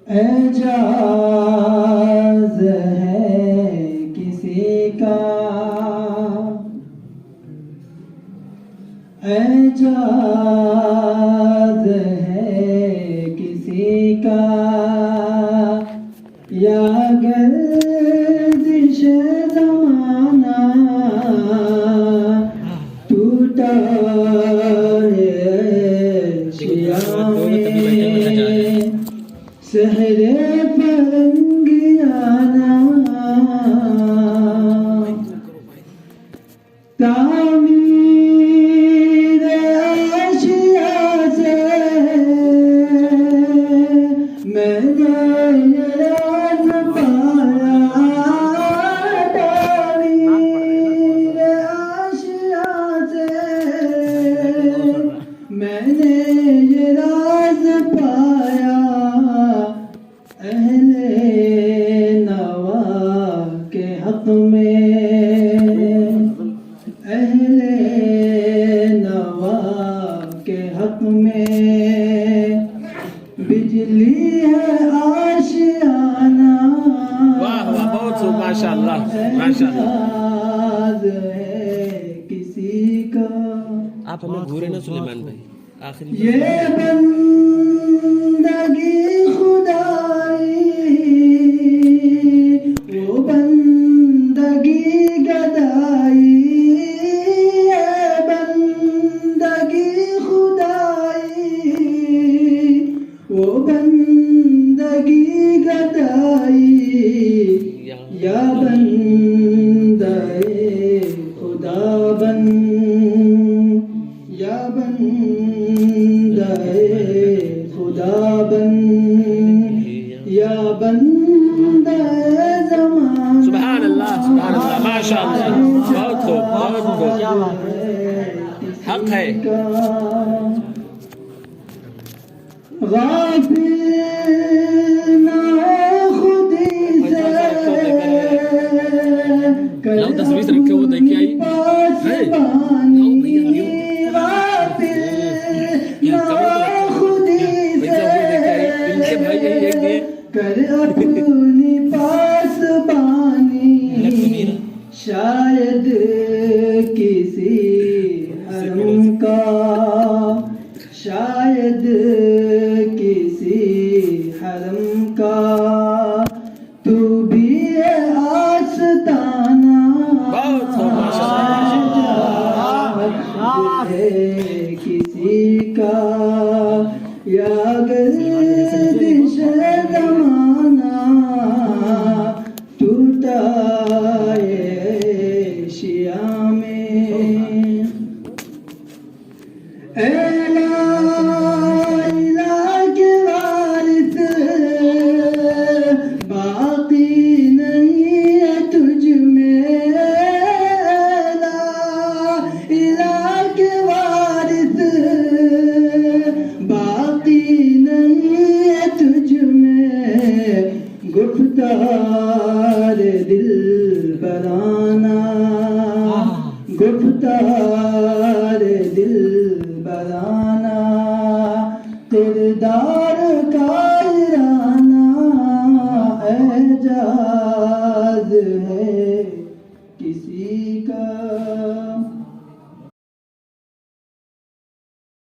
एजाज है किसी का, एजाज है किसी का, या गर्दिश ज़माना टूटा है शिया में, सहरे फरंगियाना तामीर आशिया से मैंने ये राज पाया, तामीर आशिया से मैंने ये राज पाया, अहले नवा के हक में, अहले नवा के हक में बिजली है आशियाना। वाह वाह, बहुत खूब, माशाअल्लाह माशाअल्लाह। है किसी का। आप हमें घूरे ना सुलेमान भाई, आखिरी ये बंदगी खुदाई, वो बंदगी गदाई, ये बंदगी खुदाई, वो बंदगी गदाई, या बंदे खुदा बन, या बंदे खुदा बन, या बंदे ज़माना। सुभान अल्लाह माशाअल्लाह, बहुत खूब बहुत खूब, हक है। गाफिल ना खुदी से लाओ 10-20 रखे वो देख के आई है। लाओ भैया लियो, गाफिल क्या ना कमर तो खुदी पैसा से हुए देख के आई इनके भाई यही एक दिए कर अपनी पासबानी, शायद किसी हरम का, शायद किसी हरम का, तू भी है आस्ताना। बहुत खूब, माशाअल्लाह। है किसी का, या गर्दिश ज़माना टूटा ये शिया में, एला इला के वारिस बाकी नहीं है तुझ में, एला इला के वारिस बाकी नहीं है तुझ में, गुफ्तार दिल बराना, गुफ्तार दिल बराना, किरदार का